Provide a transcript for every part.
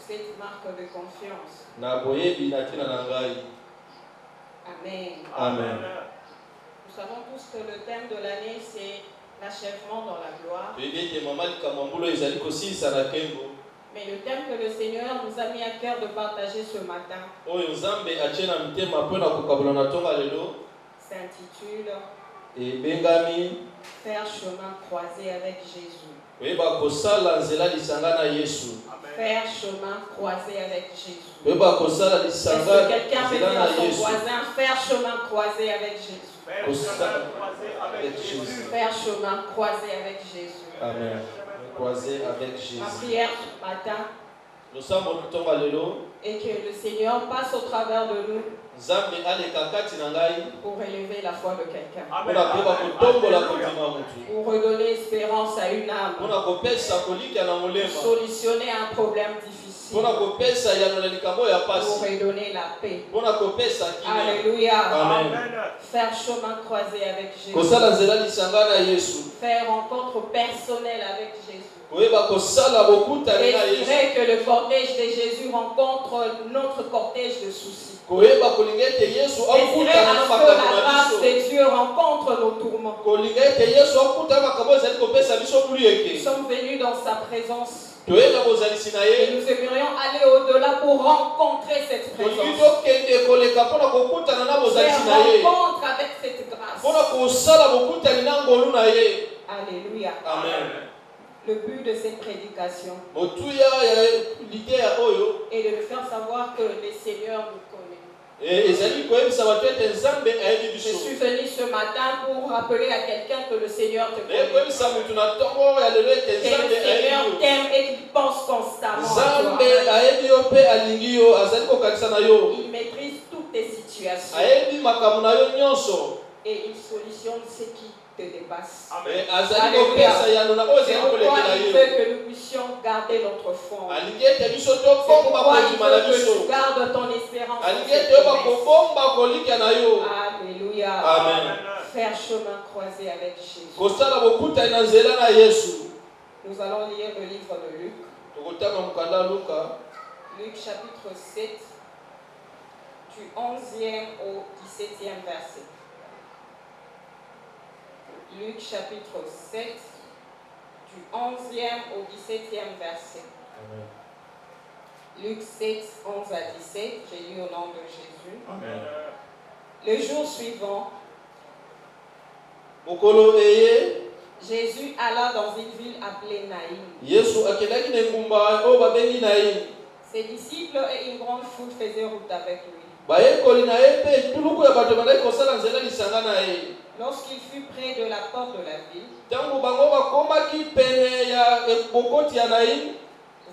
Cette marque de confiance. Amen. Amen. Nous savons tous que le thème de l'année, c'est l'achèvement dans la gloire. Mais le thème que le Seigneur nous a mis à cœur de partager ce matin s'intitule Faire chemin croisé avec Jésus. Faire chemin croisé avec Jésus. Est-ce que quelqu'un peut dire à son voisin, faire chemin croisé avec Jésus? Faire chemin croisé avec Jésus. Amen. Croisé avec Jésus. Ma prière ce matin et que le Seigneur passe au travers de nous pour élever la foi de quelqu'un, pour redonner espérance à une âme, pour solutionner un problème difficile, pour redonner la paix. Alléluia. Amen. Faire chemin croisé avec Jésus. Faire rencontre personnelle avec Jésus. Espérer que le cortège de Jésus rencontre notre cortège de soucis. Espérer à ce que la grâce de Dieu rencontre nos tourments. Nous sommes venus dans sa présence. Et nous aimerions aller au-delà pour rencontrer cette présence. Faire rencontre avec cette grâce. Alléluia. Amen. Le but de cette prédication est de le faire savoir que le Seigneur nous connaît. Je suis venu ce matin pour rappeler à quelqu'un que le Seigneur te connaît. Que le Seigneur t'aime et qu'il pense constamment à toi. Il maîtrise toutes tes situations. Et il solutionne ce qui te dépasse. Amen. Alléluia. C'est pourquoi il veut que nous puissions garder notre foi. C'est pourquoi il veut que tu gardes ton espérance. Alléluia. Amen. Faire chemin croisé avec Jésus. Nous allons lire le livre de Luc. Luc chapitre 7, du 11e au 17e verset. Luc chapitre 7, du 11e au 17e verset. Amen. Luc 7, 11 à 17, j'ai lu au nom de Jésus. Amen. Le jour suivant, Jésus alla dans une ville appelée Naïm. Ses disciples et une grande foule faisaient route avec lui. Lorsqu'il fut près de la porte de la ville,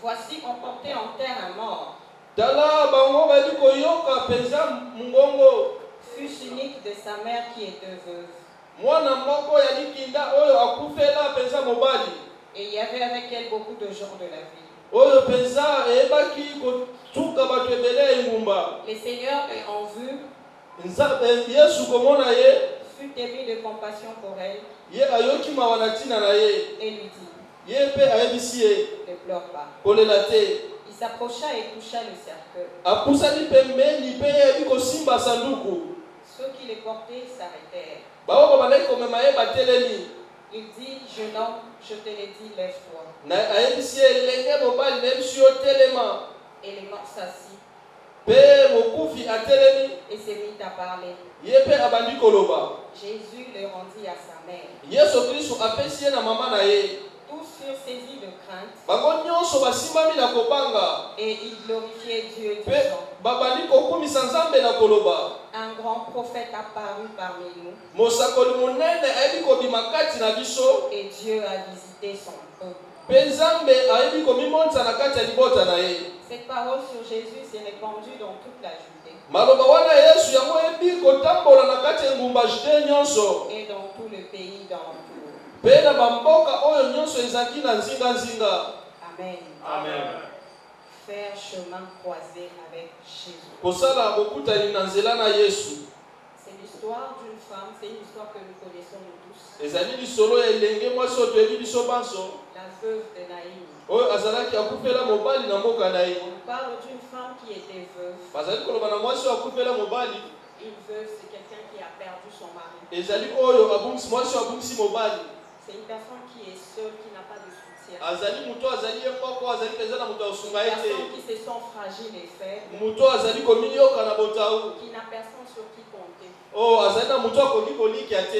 voici on portait en terre un mort, fils unique de sa mère qui était veuve. Et il y avait avec elle beaucoup de gens de la ville. Le Seigneur ayant vu, fut ému de compassion pour elle et lui dit, ne pleure pas. Il s'approcha et toucha le cercueil. Ceux qui les portaient s'arrêtèrent. Il dit, jeune homme, je te l'ai dit, lève-toi. Et le mort s'assit et s'est mis à parler. Jésus le rendit à sa mère. Tous furent saisis de crainte et ils glorifiaient Dieu disant, un grand prophète apparut parmi nous et Dieu a visité son peuple. Cette parole sur Jésus s'est répandue dans toute la Judée et dans tout le pays d'entour. Amen. Amen. Faire chemin croisé avec Jésus. C'est une histoire d'une femme, c'est une histoire que nous connaissons nous tous. La veuve de Naïm. On parle d'une femme qui était veuve. Une veuve, c'est quelqu'un qui a perdu son mari. C'est une personne qui est seule, qui n'a pas de soutien. Une personne qui se sent fragile et faible. Qui n'a personne sur qui compter. Qui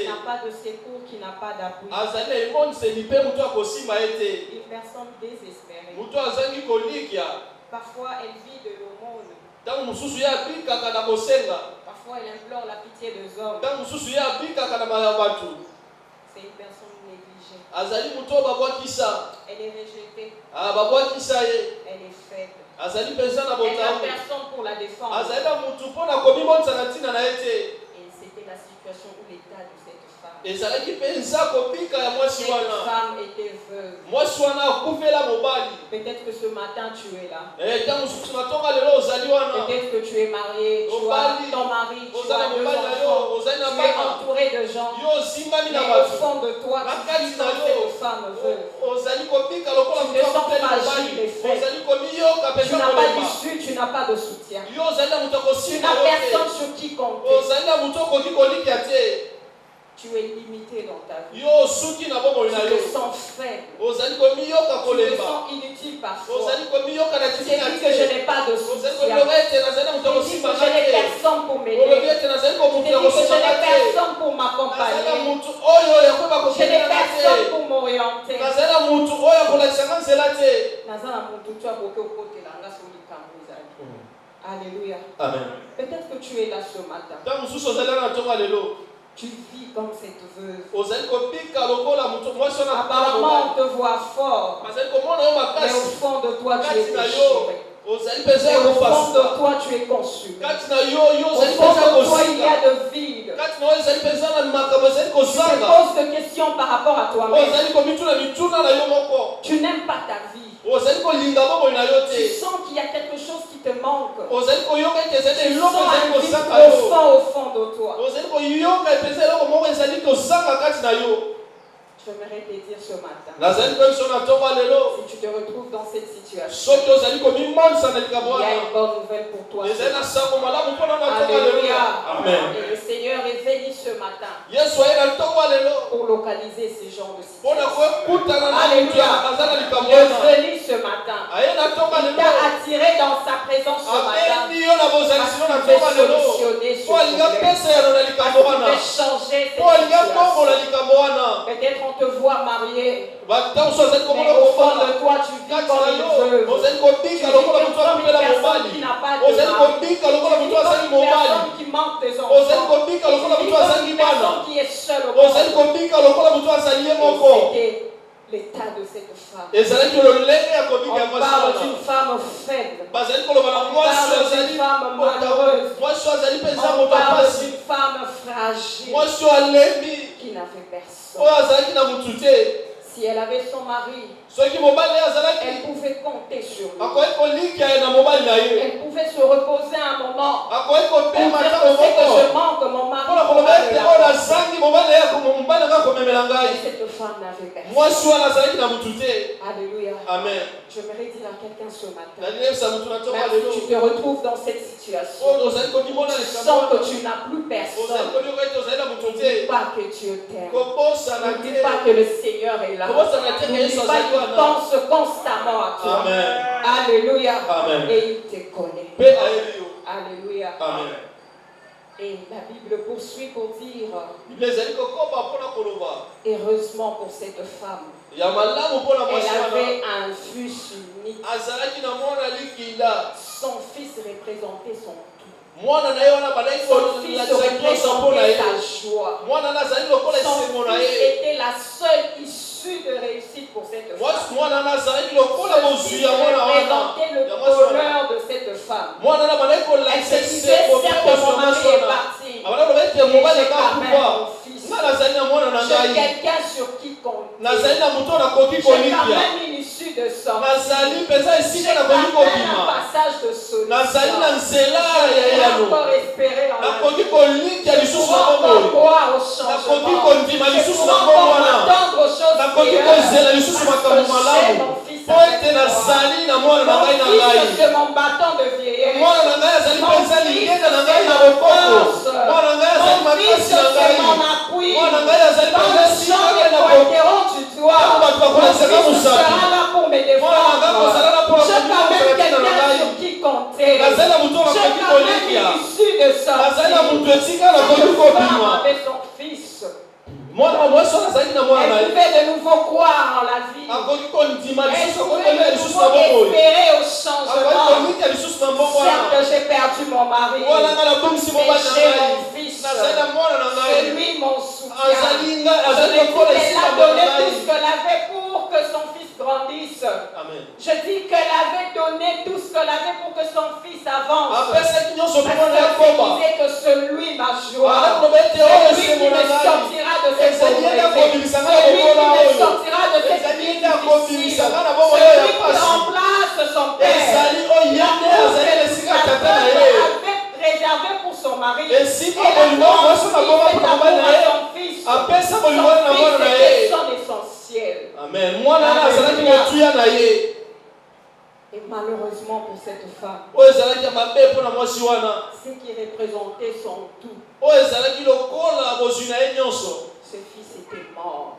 n'a pas de secours, qui n'a pas d'appui. Une personne désespérée. Parfois elle vit de l'aumône. Parfois elle implore la pitié des hommes. C'est une personne négligée. Elle est rejetée. Elle est faible. Elle n'a personne pour la défendre. Et c'était la situation où l'état de cette femme. Cette femme était veuve. Peut-être que ce matin tu es là. Peut-être que tu es marié, tu as ton mari, tu as 2 enfants, tu es entouré de gens. Mais au fond de toi, tu vis dans cette femme veuve. Tu te sens fragile et faible. Tu n'as pas d'issue, tu n'as pas de soutien. Tu n'as personne sur qui compter. Tu es limité dans ta vie. Tu te sens faible. Tu te sens inutile parfois. Tu te dis que je n'ai pas de soutien. Tu te dis que je n'ai personne pour m'aider. Tu te dis que je n'ai personne pour m'accompagner. Je n'ai personne pour m'orienter. Alléluia. Amen. Peut-être que tu es là ce matin. Tu vis comme cette veuve. Apparemment, on te voit fort. Mais au fond de toi, tu es déchiré. Au fond de toi, tu es consumé. Au fond de toi, il y a de vide. Tu te poses des questions par rapport à toi-même. Tu n'aimes pas ta vie. Tu sens qu'il y a quelque chose qui te manque. Tu sens un vide profond au fond de toi. J'aimerais te dire ce matin, si tu te retrouves dans cette situation, il y a une bonne nouvelle pour toi. Alléluia. Amen. Et le Seigneur est venu ce matin pour localiser ces genres de situations. Alléluia. Il est venu ce matin. Il t'a attiré dans sa présence ce matin. Parce qu'il veut solutionner ce problème. Parce qu'il veut changer cette situation. Peut-être on te voit marié, mais au fond de toi tu vis comme une veuve. Tu vis comme une personne qui n'a pas de mari. Tu vis comme une personne qui manque des enfants. Tu vis comme une personne qui est seule au monde. C'était l'état de cette femme. On parle d'une femme faible. On parle d'une femme malheureuse. On parle d'une femme fragile qui n'avait personne. Si elle avait son mari, elle pouvait compter sur lui. Elle pouvait se reposer un moment pour dire que c'est que je manque mon mari. Et cette femme n'avait personne. Alléluia. Amen. J'aimerais dire à quelqu'un ce matin, même si tu te retrouves dans cette situation, tu sens que tu n'as plus personne, n'oublie pas que Dieu t'aime. N'oublie pas que le Seigneur est là. N'oublie pas qu'il pense constamment à toi. Amen. Alléluia. Amen. Et il te connaît. Alléluia. Amen. Et la Bible poursuit pour dire, heureusement pour cette femme, elle avait un fils unique. Son fils représentait son tout. Son fils représentait sa joie. Son fils était la seule issue de réussite pour cette femme. Son fils représentait le bonheur de cette femme. Elle se disait, certes mon mari est parti, mais j'ai quand même mon fils. J'ai quelqu'un sur qui compter. J'ai quand même une issue issue de sortie. J'ai J'ai un passage de solution. J'ai encore espéré en la vie. Je pourrais encore croire au changement. Je pourrais encore m'attendre aux choses meilleures. Parce que j'ai mon fils avec moi. Mon fils, c'est mon bâton de vieillesse. Mon fils, c'est ma force. Mon fils, c'est mon appui. Dans le champ des pointerons du doigt, mon fils sera là pour me défendre. Je peux même quelqu'un sur qui compter. Je peux même une issue de sortie. Cette femme avait son fils. Elle pouvait de nouveau croire en la vie. Elle pouvait de nouveau espérer au changement. Certes, j'ai perdu mon mari, mais j'ai mon fils. C'est lui mon soutien. Elle a donné tout ce qu'elle avait pour que son fils grandisse. Amen. Je dis qu'elle avait donné tout ce qu'elle avait pour que son fils avance. Parce qu'elle disait que celui ma joie. C'est lui qui me sortira de cette pauvreté. C'est lui qui me sortira de cette vie difficile. Celui qui remplace son père. Avait réservé pour son mari. Et elle a son fils. Son fils était son essentiel. Amen. Et malheureusement pour cette femme, ce qui représentait son tout, ce fils était mort.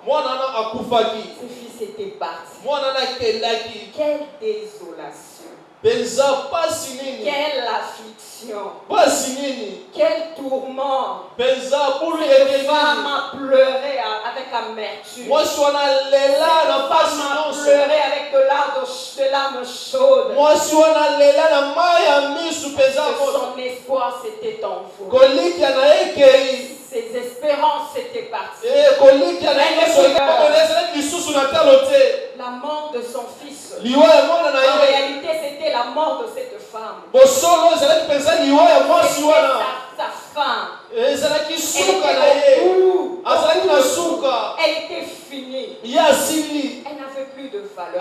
Ce fils était parti. Quelle désolation. Quelle affliction. Quel tourment. Cette femme a pleuré avec amertume. Cette femme a pleuré avec de larmes chaudes. Son espoir s'était envolé. Ses espérances étaient parties. La mort de son fils. En réalité, c'était la mort de cette femme. C'était sa fin. Elle était au bout. Elle était finie. Elle n'avait plus de valeur.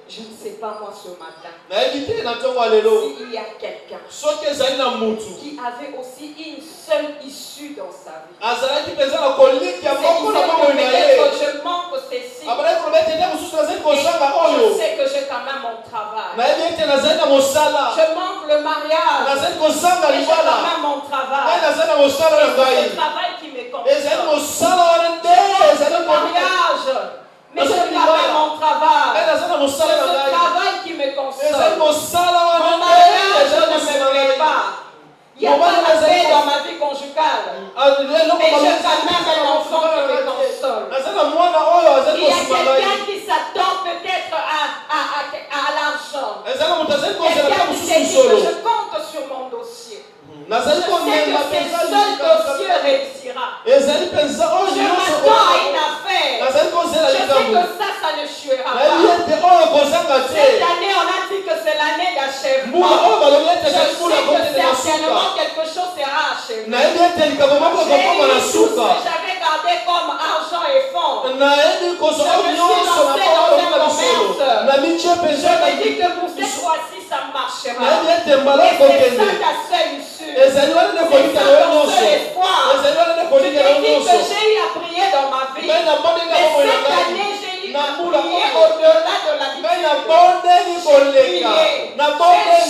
Je ne sais pas moi ce matin s'il y a quelqu'un qui avait aussi une seule issue dans sa vie. Peut-être je manque ceci. Je sais que j'ai quand même mon travail. Je manque le mariage. Mais j'ai quand même mon travail. Et c'est le travail qui me console. Le mariage. Mais je n'ai pas mon travail. C'est ce travail qui me console. Mon mariage ne me plaît pas. Il n'y a pas la paix dans ma vie conjugale. Mais j'ai quand même un enfant qui me console. Il y a quelqu'un qui s'attend peut-être à l'argent. Quelqu'un qui s'est dit que je compte sur mon dossier. Je sais que ce seul dossier réussira. Je m'attends à une affaire. Je sais que ça n'échouera pas. Cette année, on a dit que c'est l'année d'achèvement. Je sais que certainement quelque chose sera achevé. J'ai eu tout ce que j'avais gardé comme argent et fonds. Je me suis lancé dans un commerce. Je me dis que pour cette fois-ci, ça marchera. Et c'est ça ta seule issue. C'est ça ton seul espoir. Je te dis que j'ai eu à prier dans ma vie. Mais cette année, j'ai eu à prier au-delà de la vie.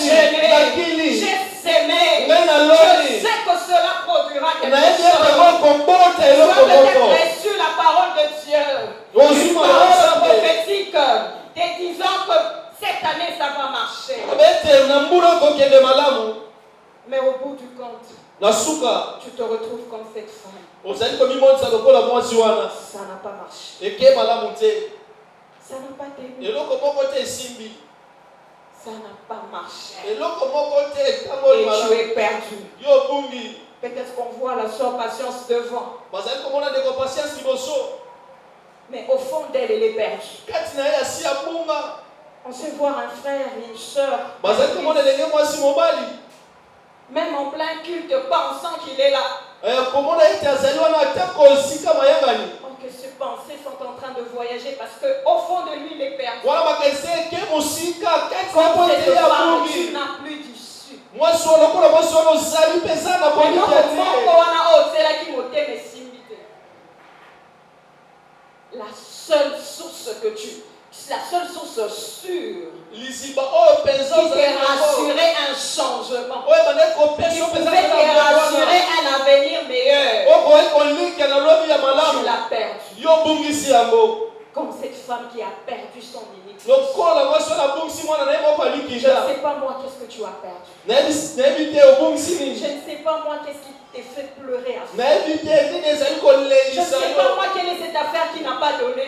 J'ai prié. J'ai sémé. Je sais que cela produira quelque chose. Tu as peut-être reçu la parole de Dieu. Une parole prophétique te disant que cette année, ça va marcher. Mais au bout du compte, tu te retrouves comme cette femme. Ça n'a pas marché. Ça n'a pas tenu. Ça n'a pas marché. Et tu es perdu. Peut-être qu'on voit la sœur Patience devant. Mais au fond d'elle, elle est perdue. On sait voir un frère et une sœur. Même en plein culte, pensant qu'il est là. On que ces pensées sont en train de voyager parce qu'au fond de lui, il est perdu. Comme cette femme, tu n'as plus d'issue. La seule source que tu... La seule source sûre qui te rassurer un changement, qui pouvait te rassurer un avenir meilleur, tu l'as perdu. Comme cette femme qui a perdu son iniquité. Je ne sais pas moi qu'est-ce que tu as perdu. Je ne sais pas moi qu'est-ce qui t'est fait pleurer à ça. Je ne sais pas moi quelle est cette affaire qui n'a pas donné.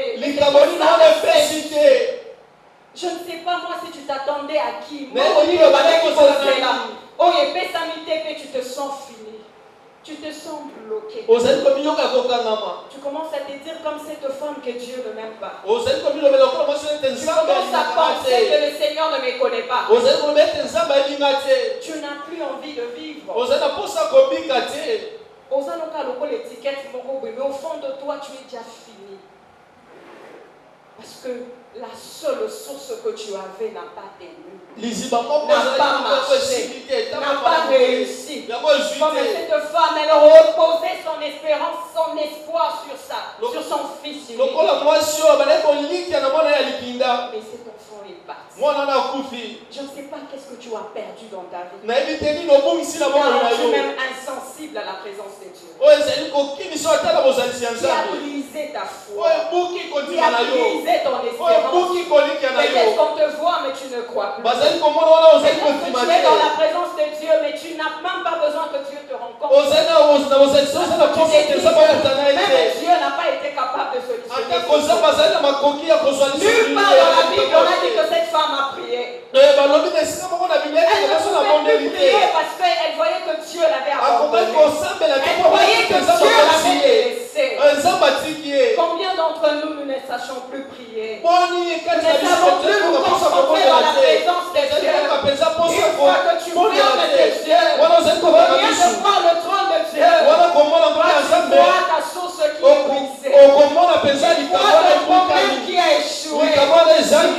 Je ne sais pas moi si tu t'attendais à qui. Tu te sens fini. Tu te sens bloqué. Tu commences à te dire comme cette femme que Dieu ne m'aime pas. Tu commences à penser que le Seigneur ne me connaît pas. Tu n'as plus envie de vivre. Au fond de toi, tu es déjà fini. Parce que la seule source que tu avais n'a pas tenu, n'a pas marché, n'a pas réussi. Comme cette femme, elle reposait son espérance, son espoir sur son fils unique. Mais cet enfant est parti. Je ne sais pas qu'est-ce que tu as perdu dans ta vie. Tu es même insensible à la présence de Dieu. Qui a brisé ta foi, qui a brisé ton espérance. Peut-être qu'on te voit mais tu ne crois plus. Peut-être que tu es dans la présence de Dieu mais tu n'as même pas besoin que Dieu te rencontre. Même Dieu n'a pas été capable de solutionner. Nulle part dans la Bible on a dit que cette femme a prié. Elle ne pouvait plus prier parce qu'elle voyait que Dieu l'avait abandonnée. Elle voyait que Dieu l'avait laissé. Combien d'entre nous ne sachons plus prier? Nous ne savons plus nous concentrer dans la présence de Dieu. Une fois que tu viens de Dieu, tu viens de voir le trône de Dieu. Tu vois ta source qui est brisée. Tu vois le problème qui a échoué. Tu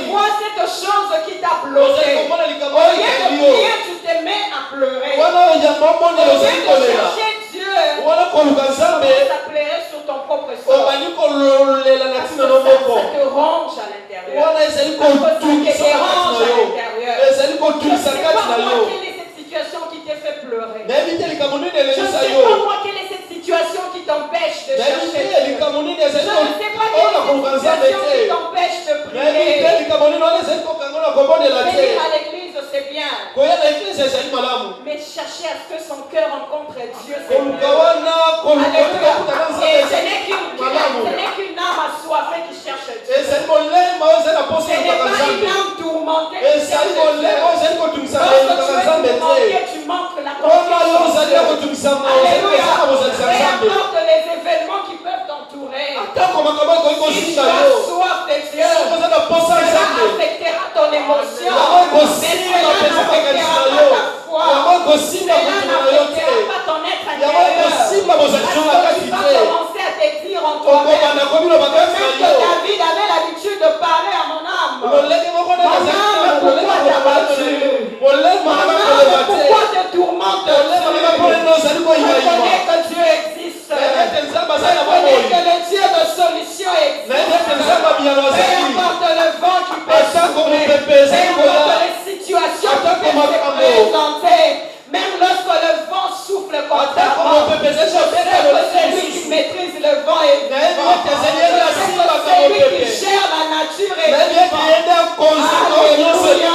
vois cette chose qui t'a bloqué. Au lieu de prier, tu te mets à pleurer. Au lieu de chercher Dieu, ça pleurait sur ton propre sort. Ça te ronge à l'intérieur. Ça te dérange à l'intérieur. Je ne sais pas moi quelle est cette situation qui te fait pleurer. Je ne sais pas moi quelle est cette situation qui t'empêche de chercher Dieu. Je ne sais pas quelle est cette situation qui t'empêche de prier. Venir à l'église, c'est bien. Mais chercher à ce que son cœur rencontre Dieu, c'est mieux. Et ce n'est qu'une âme assoiffée qui cherche Dieu. Ce n'est pas une âme tourmentée qui cherche Dieu. Lorsque tu es tourmenté, tu manques la confiance. Alléluia. Peu importe les événements qui peuvent t'entourer. Si tu as soif de Dieu, cela affectera ton émotion. Mais cela n'affectera pas ta foi. Cela n'affectera pas ton être intérieur. Parce que tu vas commencer à te dire en toi-même. Même que David avait l'habitude de parler à mon âme. Mon âme, pourquoi t'as battu? Mon âme, pourquoi te tourmente? Je reconnais que Dieu existe. Je reconnais que le Dieu de solution existe. Peu importe le vent qui peut souffler, peu importe les situations qui peuvent se présenter, même lorsque le vent souffle contre moi, je sais que celui qui maîtrise le vent est vivant. Je sais que celui qui gère la nature est vivant. Alléluia.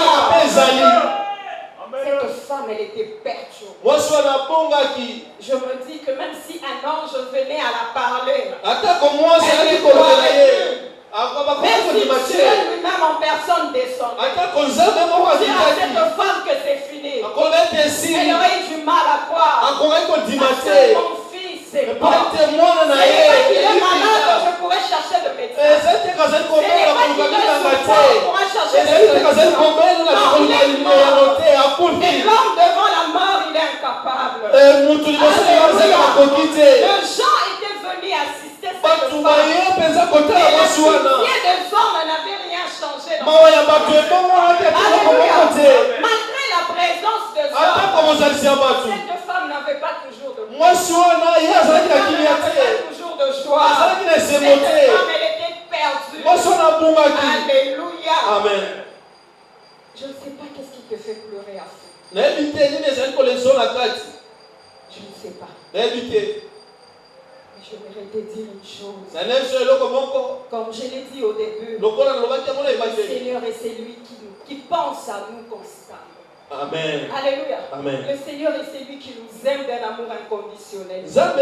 Cette femme, elle était perturbée. Je me dis que même si un ange venait à la parler, elle ne croirait plus. Même si Dieu lui-même en personne descend, pour dire à cette femme que c'est fini, elle aurait eu du mal à croire. Parce que mon fils est mort. Ce n'est pas qu'il est malade, je pourrais chercher le médecin. Ce n'est pas qu'il est souffrant, on pourra chercher le médecin. Non, il est mort. Et l'homme devant la mort, il est incapable. Le gens étaient venus assister cette des hommes n'avaient rien changé. Malgré la présence de hommes, cette femme n'avait pas toujours de paix. N'avait pas toujours de joie. Cette femme, elle était perdue. Alléluia. Amen. Je ne sais pas qu'est-ce qui te fait pleurer à fond. Je ne sais pas. Mais j'aimerais te dire une chose. Comme je l'ai dit au début, le Seigneur est celui qui pense à nous constamment. Amen. Alléluia. Amen. Le Seigneur est celui qui nous aime d'un amour inconditionnel. Même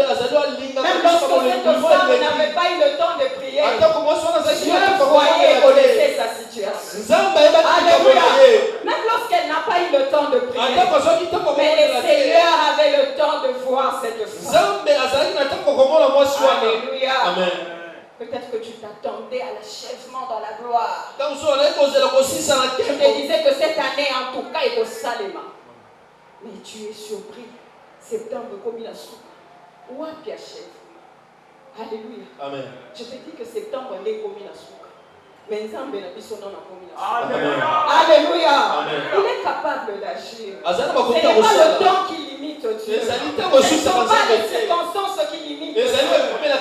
Même lorsque cette femme n'avait pas eu le temps de prier, Dieu voyait, connaissait sa situation. Alléluia. Même lorsqu'elle n'a pas eu le temps de prier, mais le Seigneur avait le temps de voir cette femme. Alléluia. Amen. Peut-être que tu t'attendais à l'achèvement dans la gloire. Je Je te disais que cette année, en tout cas, est au Salema. Mais tu es surpris. Septembre, comme il a soupe. Où a pu achèvement? Alléluia. Amen. Je te dis que septembre n'est comme il a soupe. Mais Nzambe n'a pas son nom comme il a soupe. Amen. Alléluia. Amen. Il est capable d'agir. Ce Amen. n'est pas le temps qui limite Dieu. Ce ne sont pas les circonstances qui limitent Dieu. Même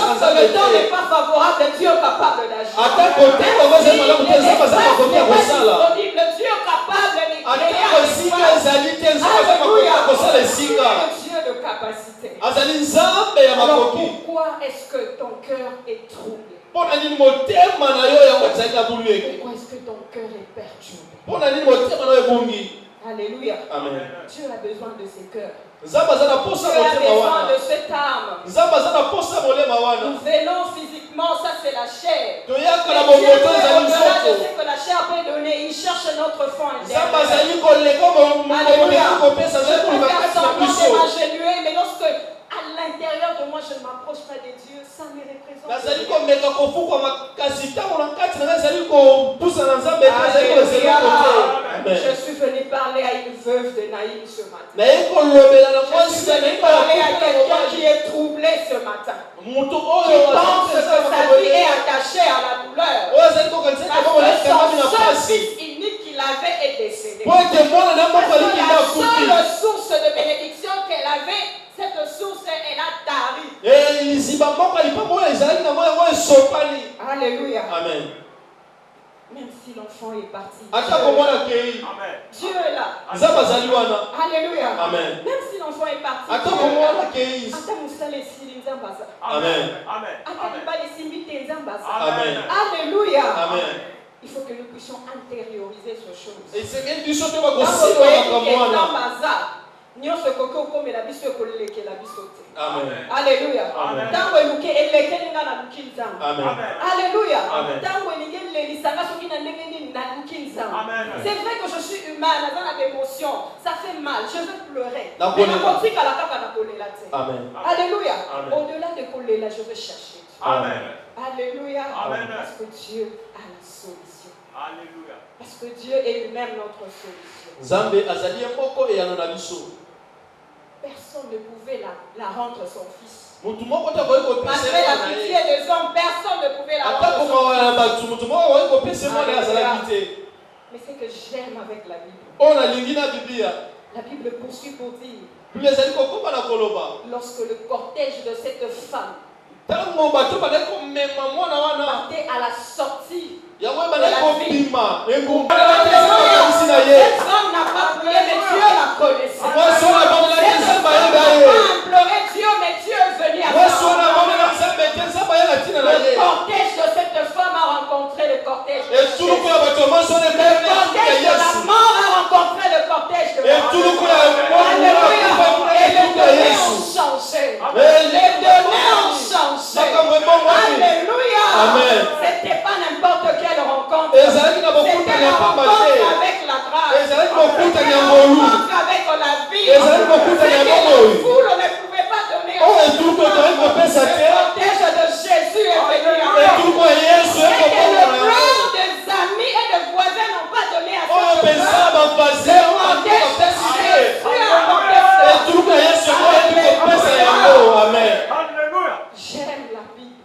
lorsque le temps n'est pas favorable, Dieu est capable d'agir. Dieu est capable de créer. Dieu de capacité. Alors pourquoi est-ce que ton cœur est troublé? Pourquoi est-ce que ton cœur est perturbé? Alléluia. Amen. Dieu a besoin de ces cœurs. Dieu a besoin de cette âme. Nous venons physiquement, ça c'est la chair. Mais Dieu, au-delà de ce que la chair peut donner, il cherche notre fond intérieur. Alléluia. Je peux faire semblant de m'agenouiller, mais lorsque à l'intérieur de moi je ne m'approche pas de Dieu, ça me représente. Je suis venu parler à une veuve de Naïm ce matin. Je suis venu parler à quelqu'un qui est troublé ce matin. Qui pense que sa vie est attachée à la douleur. Parce que son seul fils unique qu'il avait est décédé. Parce que la seule source de bénédiction qu'elle avait, cette source, elle a tari. Alléluia. Amen. Même si l'enfant est parti, Dieu est là. Alléluia. Amen. Même si l'enfant est parti, Alléluia. Il faut que nous puissions intérioriser ces choses. Alléluia. Alléluia. C'est vrai que je suis humain, dans l'émotion, ça fait mal, je veux pleurer. Alléluia. Au-delà de Kolela, je veux chercher. Alléluia. Parce que Dieu a la solution. Alléluia. Parce que Dieu est lui-même notre solution. Personne ne pouvait la rendre son fils. Malgré la pitié des hommes, personne ne pouvait la rendre son fils. Mais c'est que j'aime avec la Bible. La Bible poursuit pour dire, lorsque le cortège de cette femme partait à la sortie de la ville, cette femme n'a pas prié, mais Dieu la connaissait. Cette femme n'a pas imploré Dieu, mais Dieu est venu à elle. Le cortège de cette femme a rencontré le cortège de Jésus. Le cortège de la mort a rencontré le cortège de la mort. Alléluia. Et les données ont changé. Les données ont changé. Alléluia. C'était pas n'importe quelle rencontre. C'était la rencontre avec la grâce. C'était la rencontre avec la vie. C'était la foule, on ne pouvait pas donner à le cortège de Jésus est venu à nous. Et que le plan des amis et des voisins n'ont pas donné à ce cortège de Jésus a porté. J'aime la Bible.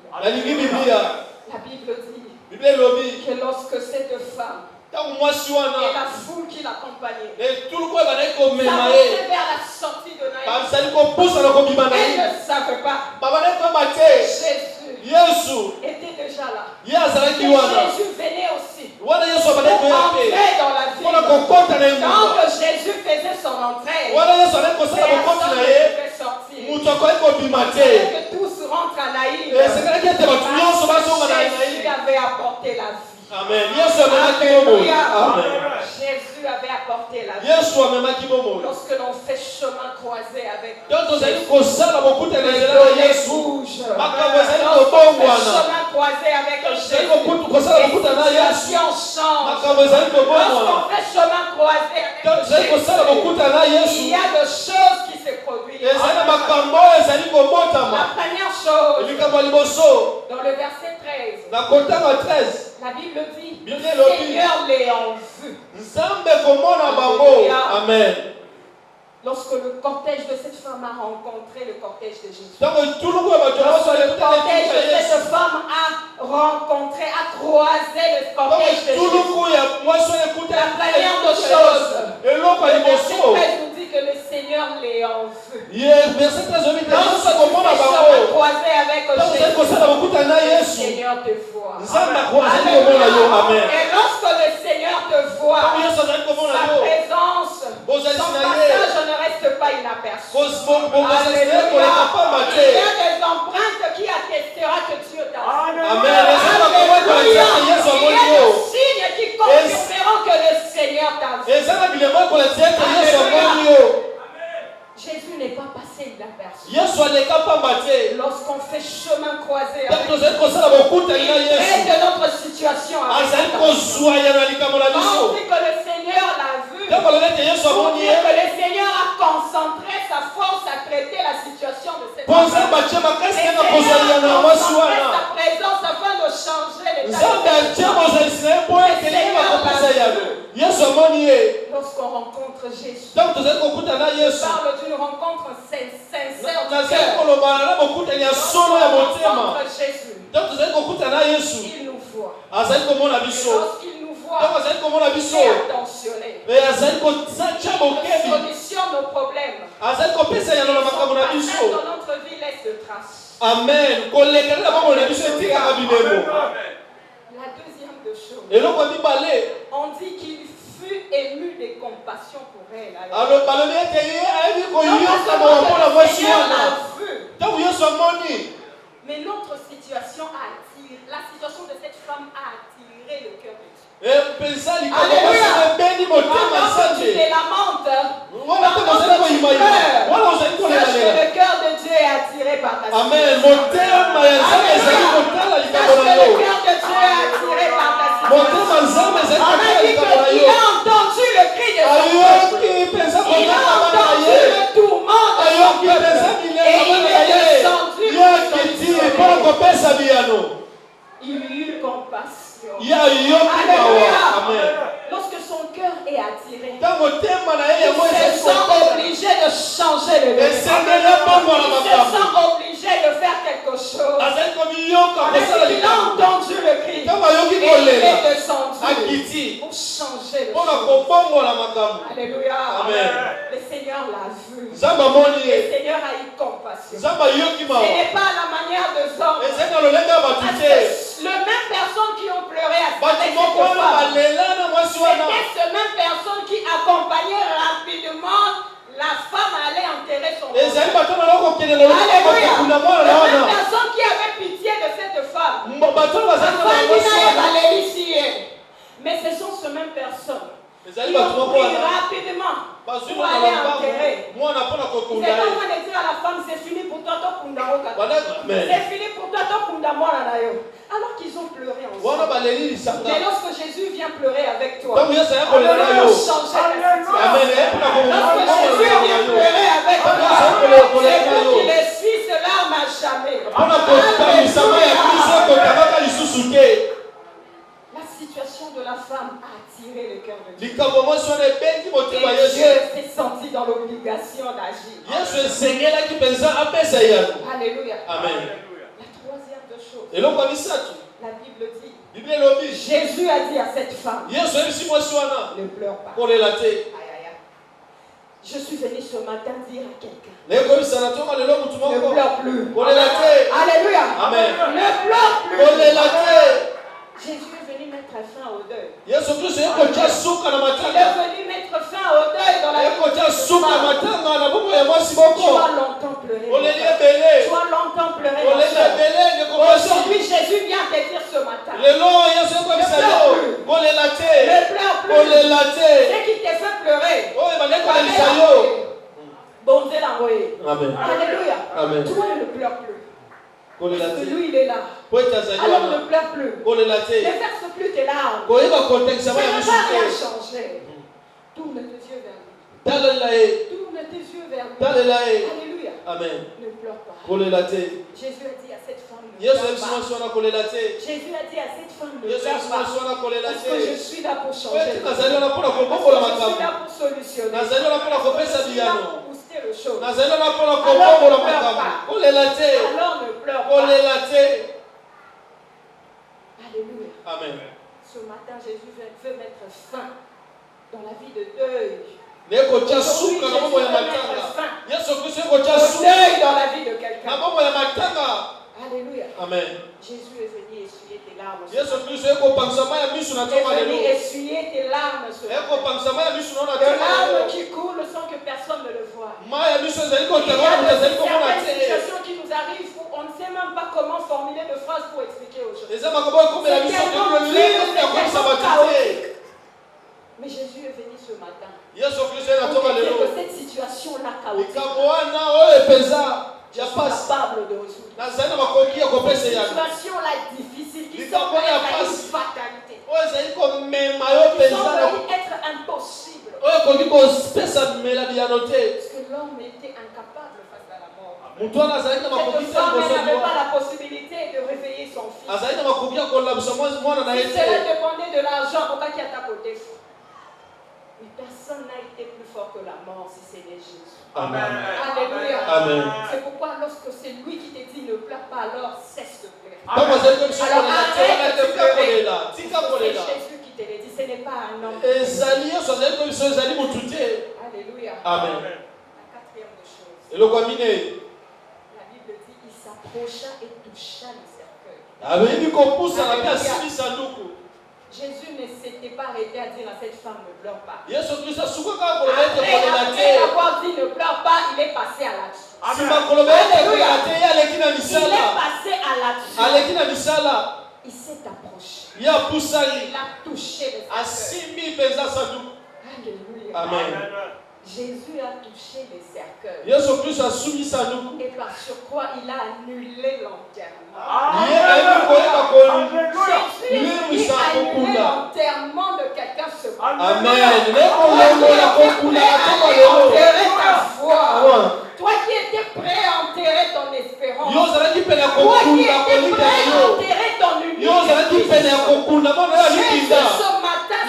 ne savait pas. Jésus était déjà là. Et Jésus venait aussi pour entrer dans la ville. Quand Jésus faisait son entrée, personne ne pouvait sortir. Que tous rentrent à Naïm. Jésus avait apporté la vie. Amen. Alléluia. Amen. Jésus avait apporté la vie. Lorsque l'on fait chemin croisé avec Jésus, les données bougent. Lorsqu'on fait chemin croisé avec Jésus, les situations changent. Lorsqu'on fait chemin croisé avec Jésus, il y a des choses qui se produisent. La première chose, dans le verset 13, la Bible dit, le Seigneur les a vus. Amen. Lorsque le cortège de cette femme a rencontré le cortège de Jésus. Lorsque le cortège de cette femme a rencontré, a croisé le cortège de Jésus. La première des choses, le verset 13 nous dit que le Seigneur les a vus. Lorsque tu fais chemin croisé avec Jésus, le Seigneur te voit. Amen. Et lorsque le Seigneur te voit, sa présence, son passage ne reste pas inaperçu. Alléluia. Il y a des empreintes qui attestera que Dieu t'a vu. Amen. Il y a des signes qui confirmeront que le Seigneur t'a vu. Jésus n'est pas passé inaperçu. Lorsqu'on fait chemin croisé avec Jésus, il traite de notre situation avec Jésus. On dit que le Seigneur l'a vu. Pour dire que le Seigneur a concentré sa force à traiter la situation de cette femme. Le Seigneur a concentré sa présence afin de changer l'état de lorsqu'on rencontre Jésus, on parle d'une rencontre sincère du cœur. Lorsqu'on rencontre Jésus, il nous voit. Et lorsqu'il nous voit, il est attentionné. Il solutionne nos problèmes. Son passage dans notre vie laisse de traces. Amen. La deuxième des choses, on dit qu'il fut ému de compassion pour elle. Le Seigneur l'a vu. Mais notre situation a attiré, la situation de cette femme a attiré le cœur de Dieu. Alléluia. Pendant que tu te lamentes, pendant que tu pleures, sache que le cœur de Dieu est attiré par ta situation. Amen. Sache que le cœur de Dieu est attiré par ta situation. On a dit qu'il a entendu le cri de son peuple. Il a entendu le tourment de son peuple. Et il est descendu pour solutionner. Il eut compassion. Alléluia. Lorsque son cœur est attiré, il se sent obligé de changer le désir. Il se sent obligé de faire quelque chose. Il a entendu le cri. Et il est descendu pour changer le chose. Alléluia. Le Seigneur l'a vu. Le Seigneur a eu compassion. Ce n'est pas la manière de hommes. Les mêmes personnes qui ont pleuré à cette femme, c'était ces mêmes personnes qui accompagnaient rapidement la femme à aller enterrer son mari. Alléluia. Les mêmes personnes qui avaient pitié de cette femme. Mais ce sont ces mêmes personnes qui ont pris rapidement pour aller enterrer. Ils étaient en train de dire à la femme, c'est fini pour toi, c'est fini pour toi, alors qu'ils ont pleuré ensemble. Mais lorsque Jésus vient pleurer avec toi, on ne changer la situation. Lorsque Jésus vient pleurer avec toi, c'est vous qui l'essuie ces larmes à jamais. La situation de la femme a attiré le cœur de Dieu. Et Dieu s'est senti dans l'obligation d'agir. Alléluia. Amen. La troisième des choses, La la Bible dit, Jésus a dit à cette femme, ne pleure pas. Aïe, aïe, aïe. Je suis venu ce matin dire à quelqu'un. Ne pleure plus. Alléluia. Amen. Ne pleure plus. Jésus est venu mettre fin au deuil. Il est venu mettre fin au deuil dans la vie. Tu as longtemps pleuré. Tu as longtemps pleuré. Aujourd'hui, Jésus vient te dire ce matin. Ne pleure plus. Ce qui te fait pleurer. Bon Dieu l'a envoyé. Alléluia. Toi, ne pleure plus. Parce que lui, il est là. Alors ne pleure plus. Ne verse plus tes larmes. Ça ne va rien changer. Tourne tes yeux vers lui. Tourne tes yeux vers lui. Alléluia. Amen. Ne pleure pas. Jésus a dit à cette femme ne Jésus pleure pas. Jésus a dit à cette femme ne pleure pas. Parce que je suis là pour changer. Parce que je suis là pour solutionner. Je suis là pour booster le show. Alors ne pleure pas. Alléluia. Amen. Ce matin, Jésus veut mettre fin dans la vie de deuil. Deuil dans la vie de quelqu'un. Alléluia. Amen. Jésus est venu essuyer tes larmes. Il est venu essuyer tes larmes. Des larmes qui coulent sans que personne ne le voit. Il y a des situations qui nous arrivent où on ne sait même pas comment formuler de phrases pour expliquer aux gens. Mais Jésus est venu ce matin. Pour dire que cette situation-là chaotique, je suis capable de résoudre. Cette situation-là difficile qui semble être une fatalité. Qui semble être impossible. Parce que l'homme était incapable face à la mort. Cette femme n'avait pas la possibilité de réveiller son fils. Si cela dépendait de l'argent, pourquoi qui a ta côté? Mais personne n'a été plus fort que la mort si c'est Jésus. Amen. Alléluia. Amen. C'est pourquoi lorsque c'est lui qui te dit ne pleure pas, alors cesse de pleurer. Alors arrête de pleurer. C'est Jésus qui te le dit, ce n'est pas un homme. Alléluia. Amen. La quatrième des choses. La Bible dit il s'approcha et toucha le cercueil. Jésus ne s'était pas arrêté à dire à cette femme ne pleure pas. Après avoir dit ne pleure pas, il est passé à l'action. Alléluia. Il est passé à l'action. Il s'est approché. Il a touché le cercueil. Alléluia. Amen. Jésus a touché les cercueils. Et par surcroît, il a annulé l'enterrement. Jésus a annulé l'enterrement de quelqu'un ce matin. Amen. Enterrer ta foi. Toi qui étais prêt à enterrer ton espérance. Toi qui étais prêt à enterrer ton union. Jésus ce matin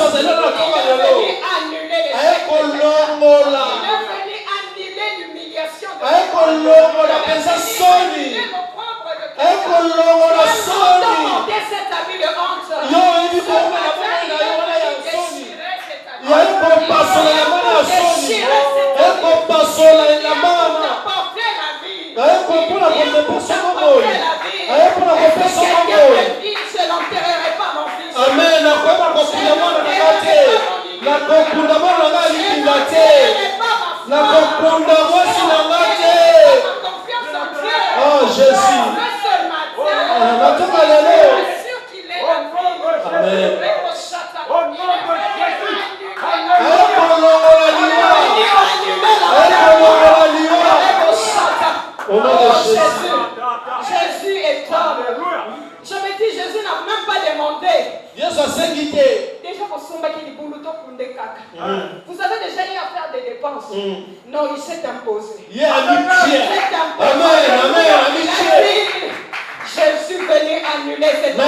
s'est levé pour annuler cette Jésus est homme. Je me dis, Jésus n'a même pas demandé. Déjà pour son mec, il dit vous avez déjà eu à faire des dépenses. Non, il s'est imposé. Il s'est imposé. Jésus venait annuler cette dépense.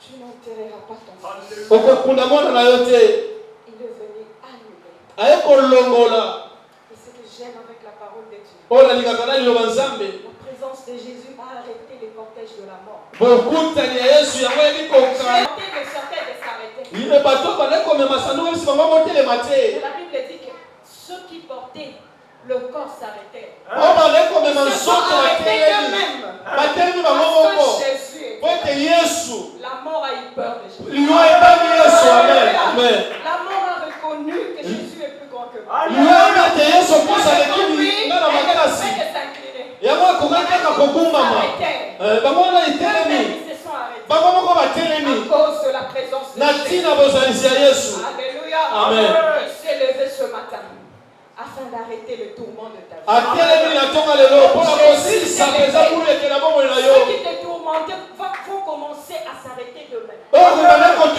Tu n'enterreras pas ton fils. Il est venu annuler. Et ce que j'aime avec la parole de Dieu, la présence de Jésus a arrêté les cortèges de la mort. J'ai tenté de sortir de s'arrêter. La Bible dit que ceux qui portaient le corps s'arrêtaient. Ils se sont arrêtés eux-mêmes. Parce que Jésus, la mort a eu peur de Jésus. La mort a reconnu que Jésus est plus grand que moi. Elle a fait de s'incliner. Ils se sont arrêtés à cause de la présence de Jésus. Alléluia. Amen. Il s'est levé ce matin afin d'arrêter le tourment de ta vie. Ceux qui te tourmentaient vont commencer à s'arrêter d'eux-mêmes. Ceux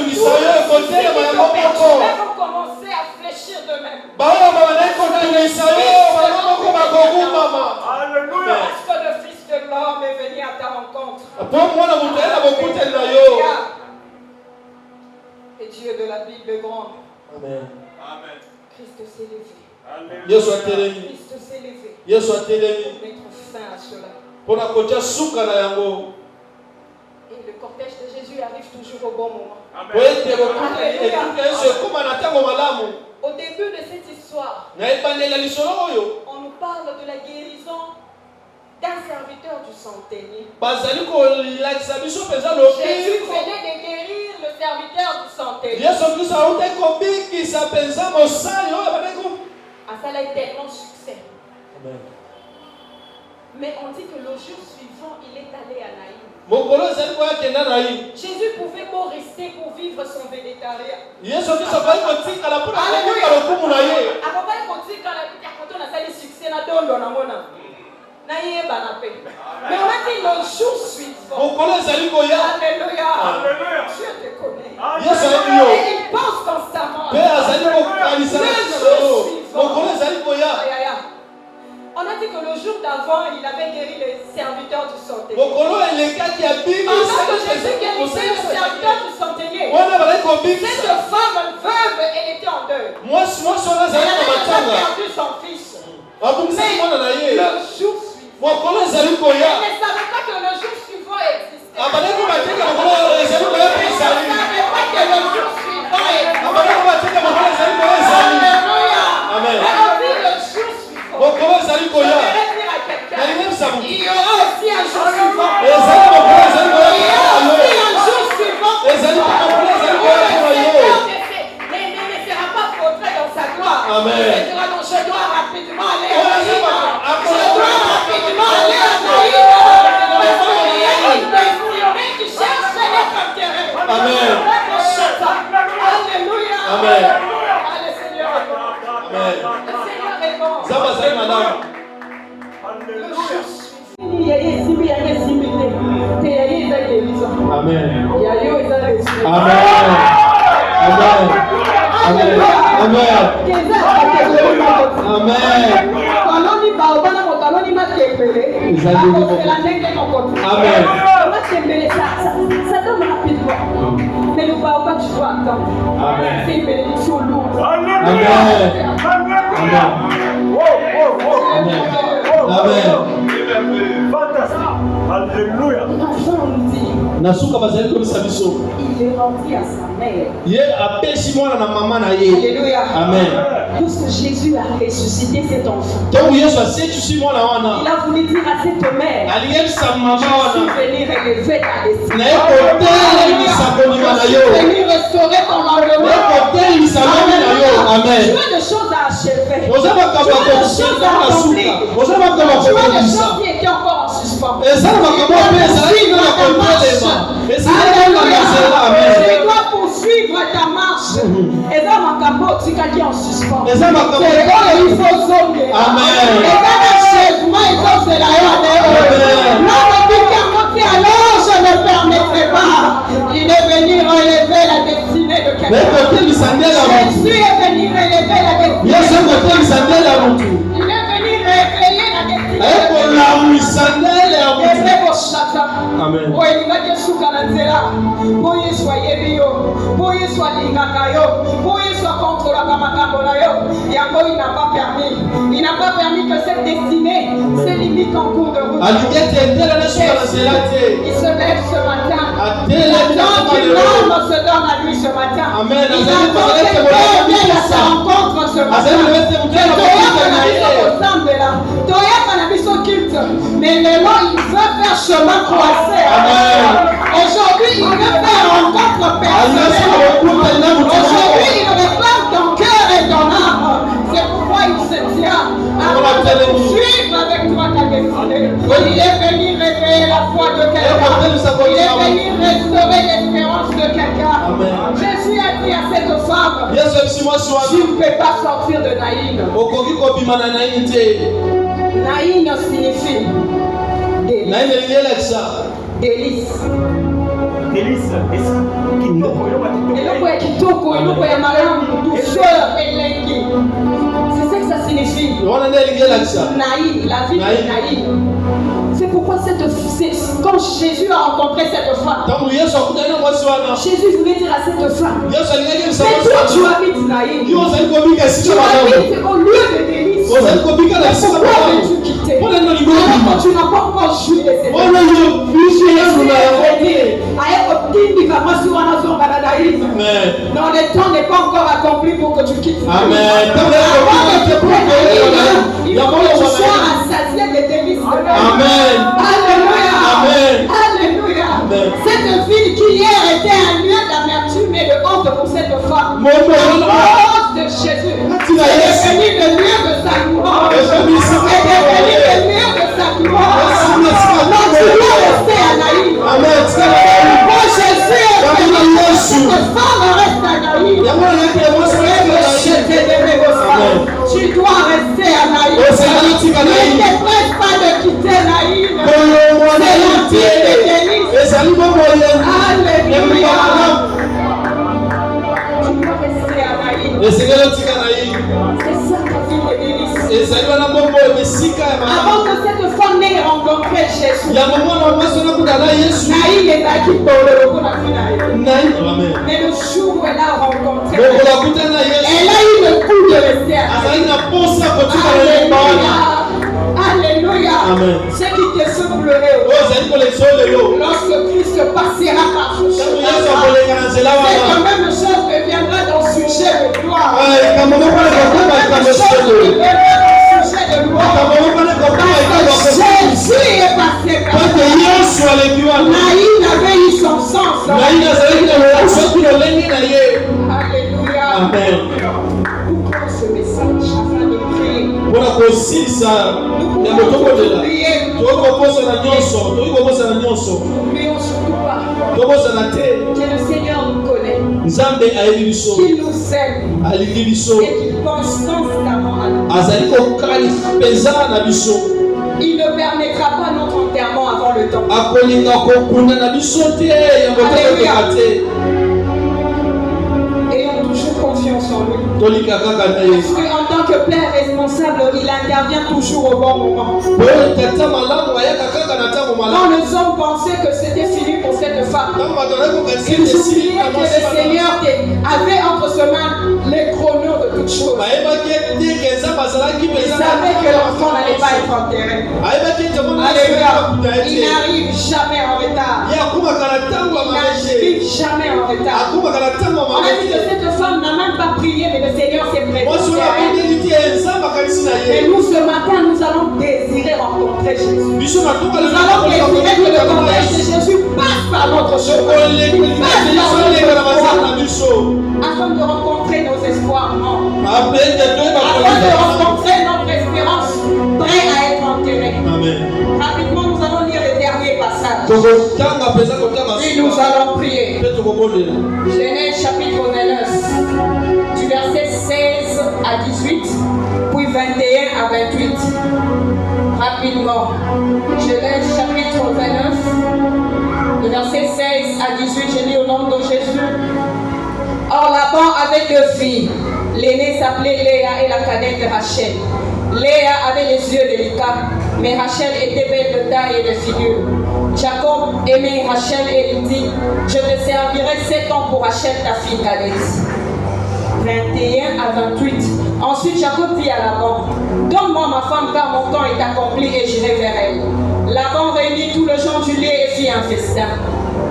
qui vont commencer à fléchir d'eux-mêmes. Parce que le Fils de l'homme est venu à ta rencontre. Et Dieu de la Bible est grand. Amen. Christ s'est levé. Yesu atelemi. Christ s'est levé. Yesu atelemi. Pour mettre fin à cela. Pona kotia suka na yango. Et le cortège de Jésus arrive toujours au bon moment. Au début de cette histoire, on nous parle de la guérison d'un serviteur du centenier. Jésus venait de guérir le serviteur du centenier. Ça a eu tellement succès. Amen. Mais on dit que le jour suivant, il est allé à Naïm. Jésus pouvait pas rester pour vivre son végétariat. Mais on a dit le jour suivant. Alléluia. Dieu te connaît. Et il pense constamment. Le jour suivant. On a dit que le jour d'avant, il avait guéri les serviteurs du centenier. Pendant que Jésus guérissait le serviteur du centenier, cette femme veuve, elle était en deuil. Elle avait perdu son fils. Mais le jour suivant, elle ne savait pas que le jour suivant existait. Elle ne savait pas que le jour suivant existait. Alléluia. Amen. Elle a vu le jour suivant. Je voudrais dire à quelqu'un, il y aura aussi un jour suivant. Il y aura aussi un jour suivant. Où le Seigneur ne sera pas montré dans sa gloire. Amen. Il dira non, je dois rapidement aller à Naïm. Je dois rapidement aller à Naïm. Parce qu'il y a une destinée qui cherche l'être enterré. Amen. Alléluia. Amen. Le Seigneur est bon. Amen. Le Seigneur est bon. Amen. Mais le baobab, tu dois attendre. C'est une bénédiction lourde. Alléluia. Nasuka bazali comme ça biso. Il est rentré à sa mère. Alléluia. Amen. Lorsque Jésus a ressuscité cet enfant, il a voulu dire à cette mère, je suis venu relever ta destinée. Je suis venu restaurer ton environnement. Amen. Tu as des choses à achever. Tu as des choses à accomplir. Tu as des choses qui étaient encore en suspens. Tu dois poursuivre ta marche. Et ça m'a capoté qui est en suspens. C'est là il faut zonger. Et dans l'achèvement, il faut se la alors je ne permettrai pas. Il est venu relever la destinée de quelqu'un. Jésus est venu relever la destinée. Il est venu réveiller la destinée. Amen. soit l'ingakayo, pour il soit contre la kamakabonayo. Yango, il n'a pas permis. Il n'a pas permis que cette destinée se limite en cours de route. Il se lève ce matin. Maintenant qu'il l'homme se donne à lui ce matin. Amen. Il attend quelqu'un vienne à sa rencontre ce matin. Mais maintenant, il veut faire chemin croisé. Aujourd'hui, il veut faire rencontre personnelle. Aujourd'hui, il réclame ton cœur et ton âme. C'est pourquoi il se tient à suivre avec toi ta destinée. Il est venu réveiller la foi de quelqu'un. Il est venu restaurer l'espérance de quelqu'un. Jésus a dit à cette femme, tu ne peux pas sortir de Naïn. Naïn signifie délice. Délice. Eloko ya kitoko, eloko ya malamu, douceur, elengi. C'est ça que ça signifie. Naïn, la vie de Naïn. C'est pourquoi quand Jésus a rencontré cette femme, Jésus voulait dire à cette femme, mais toi tu habites Naïn, tu habites au lieu de délice. Pourquoi veux-tu quitter? Alors que tu n'as pas encore joui de cette non, le temps n'est pas encore accompli pour que tu quittes. Amen. Il faut que tu sois rassasié de délices. Amen. Alléluia. Amen. Alléluia. Cette ville qui hier était un lieu d'amertume et de honte pour cette femme, à cause de Jésus, est devenu le lieu de sa gloire. Est devenu le lieu de sa gloire. Donc tu dois rester à Naïm. Amen. Quand Jésus est venu, cette femme reste à Naïm. Tu dois rester à Naïm. Ne te presse pas de quitter Naïm. C'est la vie de délice. Alléluia. Tu dois rester à Naïm. C'est ça ta vie de délice. Avant que cette femme n'ait rencontré Jésus, Naïm est acquis pour le repos. Mais le jour où elle a rencontré, elle a eu le coup de rester à Naïm. Alléluia. Ce qui te fait pleurer lorsque Christ passera par ce chemin, c'est la même chose que viendra dans le sujet de gloire. C'est la même chose qui viendra dans le sujet de gloire. Parce que Jésus est passé par là. Naïm avait eu son sens. Alléluia. Amen. Pourquoi ce message afin de prier? Nous N'oublions surtout pas que le Seigneur nous connaît, qu'il nous aime et qu'il pense constamment à nous. Il ne permettra pas notre enterrement avant le temps. Ayons toujours confiance en lui. Parce qu'en tant que père responsable, il intervient toujours au bon moment. Quand les hommes pensaient que c'était fini pour cette femme, ils oubliaient que le Seigneur avait entre ses mains les chronos de toutes choses. Ils savaient que l'enfant n'allait pas être enterré. Alléluia. Il n'arrive jamais en retard. Il n'arrive jamais en retard. On a dit que cette femme n'a même pas prié, mais le Seigneur s'est prêté. Et nous, ce matin, nous allons désirer rencontrer Jésus. Nous allons désirer que le cortège de Jésus passe par notre chemin. Afin de rencontrer nos espoirs morts. Afin de rencontrer notre espérance prêt à être enterrée. Rapidement, nous allons lire le dernier passage. Et nous allons prier. Genèse chapitre 29, du verset 16 à 18, puis 21 à 28. Rapidement. Genèse chapitre 29, du verset 16 à 18, je lis au nom de Jésus. Or, Laban avait 2 filles. L'aînée s'appelait Léa et la cadette Rachel. Léa avait les yeux délicats Mais Rachel était belle de taille et de figure. Jacob aimait Rachel et il dit, je te servirai 7 ans pour Rachel ta fille cadette. 21 à 28. Ensuite Jacob dit à Laban, donne-moi ma femme car mon temps est accompli et j'irai vers elle. Laban réunit tout le genre du lait et fit un festin.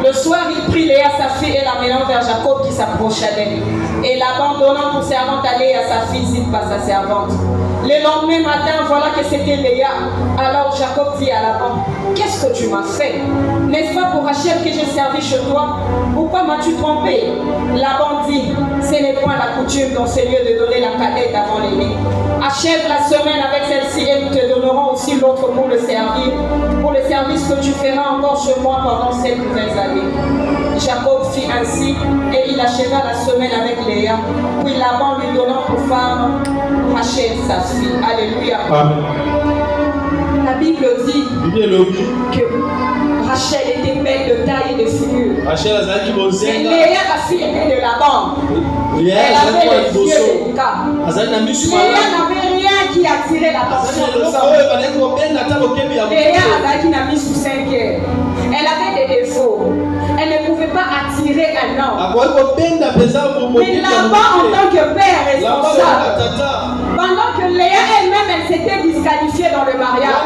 Le soir, il prit Léa, sa fille, et la menant vers Jacob qui s'approcha d'elle. Et Laban, donnant pour servante à Léa, sa fille, Zilpa, sa servante. Le lendemain matin, voilà que c'était Léa. Alors Jacob dit à Laban, qu'est-ce que tu m'as fait? N'est-ce pas pour Rachel que j'ai servi chez toi? Pourquoi m'as-tu trompé? Laban dit, ce n'est point la coutume dans ces lieux de donner la cadette avant l'aîné. Achève la semaine avec celle-ci et nous te donnerons aussi l'autre pour le servir, pour le service que tu feras encore chez moi pendant 7 nouvelles années. Jacob fit ainsi et il acheva la semaine avec Léa, puis Laban lui donnant pour femme Rachel sa fille. Alléluia. Amen. La Bible dit que Rachel était belle de taille et de figure. Et Léa, la fille aînée de Laban, elle avait les yeux délicats. Léa n'avait rien qui attirait l'attention de l'homme. Léa n'a mis sous 5 heures. Elle avait des défauts. Elle ne pouvait pas attirer un homme. Mais Laban, en tant que père responsable, pendant que Léa elle-même, elle s'était disqualifiée dans le mariage,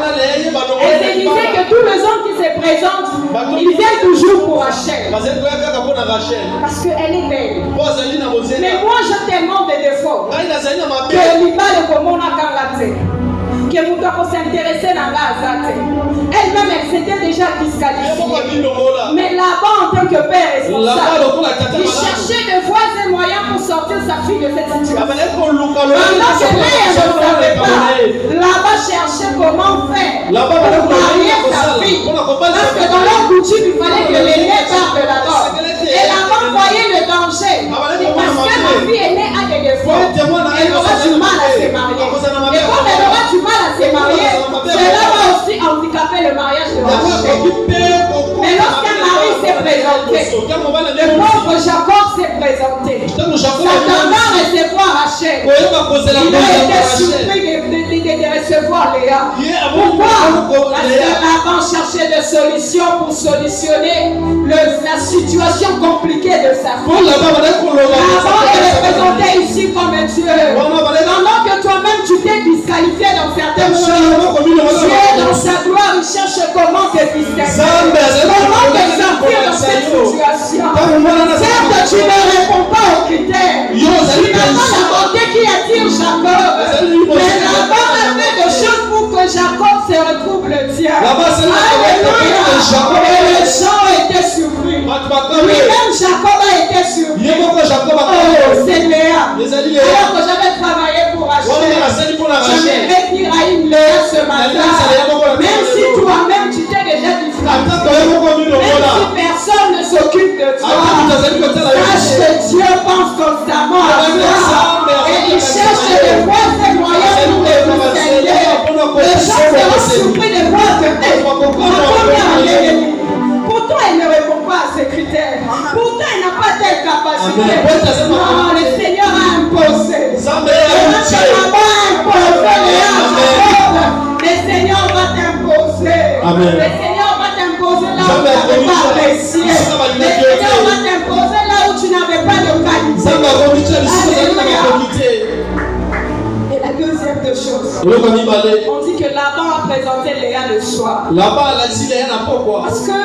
elle se disait que tous les hommes qui se présentent, ils viennent toujours pour Rachel. Parce qu'elle est belle. Mais moi, j'ai tellement de défauts que l'Iba le Komona Kangate, que vous devez s'intéresser dans la Azate. Elle-même, elle s'était déjà disqualifiée. Mais là-bas, en tant que père responsable, il cherchait de voies et moyens pour sortir sa fille de cette situation. Pendant que Léa ne savait pas, là-bas cherchait comment faire pour marier sa fille. Parce que dans leur coutume, il fallait que l'aîné parte de là-bas. Et là-bas, voyait le danger. Parce que ma fille aînée a des défauts, elle aura du mal à se marier. Et comme elle aura du mal à se marier, cela va aussi handicaper le mariage de Rachel. Mais lorsqu'un mari s'est présenté, le pauvre Jacob s'est présenté, s'attendant à recevoir Rachel. Il a été surpris de recevoir Léa. Pourquoi? Parce que Laban cherchait des solutions pour solutionner la situation compliquée de sa fille. Laban est représenté ici comme un Dieu. Pendant que toi-même tu t'es disqualifié dans certaines choses, Dieu dans sa gloire il cherche comment te distinguer, comment te sortir dans cette situation. Certes tu ne réponds pas aux critères, tu n'as pas la bonté qui attire Jacob, mais Laban a fait des choses pour que Jacob se retrouve le tien. Alléluia. Et les gens étaient surpris. Lui-même Jacob a été surpris. Oh c'est Léa. Alors que j'avais travaillé pour Rachel, j'aimerais dire à une Léa ce matin, même si toi-même tu t'es déjà disqualifié, même si personne ne s'occupe de toi, sache que Dieu pense constamment à toi et il cherche des voies et moyens pour te distinguer. Les gens seront surpris de voir que pourtant elle ne répond pas à ces critères, pourtant elle n'a pas telle capacité. Non, le Seigneur a imposé. Le Seigneur va t'imposer. Le Seigneur va t'imposer là où tu n'avais pas apprécié. Le Seigneur va t'imposer là où tu n'avais pas de qualité. Et la deuxième des choses, on dit que Laban a présenté Léa le soir. Parce que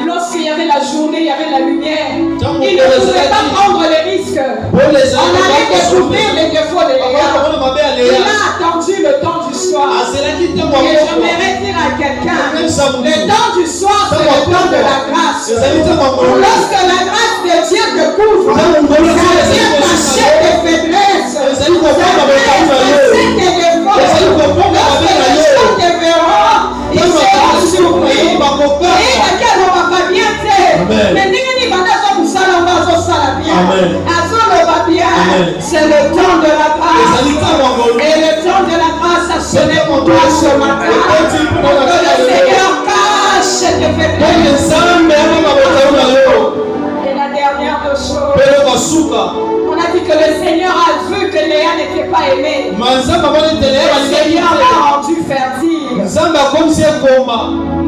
lorsqu'il y avait la journée, il y avait la lumière, il ne pouvait pas prendre les risques. On allait découvrir les défauts de Léa. Il a attendu le temps du soir. Et j'aimerais dire à quelqu'un, le temps du soir, c'est le temps de la grâce. Lorsque la grâce de Dieu te couvre, ça vient cacher tes faiblesses, ça vient cacher tes défauts. Lorsque les gens te verront, ils seront surpris. Et quelqu'un ne va pas bien faire. Mais ni c'est le temps de la grâce. Et le temps de la grâce a sonné pour toi ce matin. Que le Seigneur cache tes faiblesses. Et la dernière chose, on a dit que le Seigneur a vu que Léa n'était pas aimée. Le Seigneur l'a rendu fertile.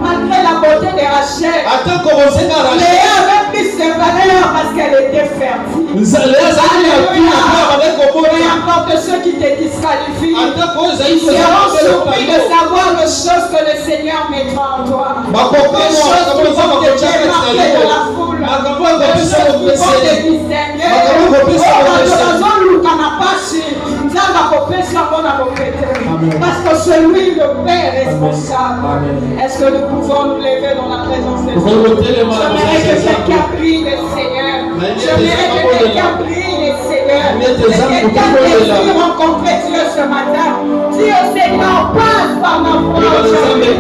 Malgré la beauté de Rachel, Léa avait plus de valeur parce qu'elle était fertile. Et encore que ceux qui te disqualifient seront surpris de savoir les choses que le Seigneur mettra en toi. Les choses qui vont te démarquer de la foule. Les choses qui vont te distinguer. Parce que celui le Père est responsable. Est-ce que nous pouvons nous lever dans la présence de Dieu? J'aimerais que quelqu'un prie le Seigneur. J'aimerais que quelqu'un prie le Seigneur. Que quelqu'un désire rencontrer Dieu ce matin. Dis au Seigneur, passe par ma foi aujourd'hui.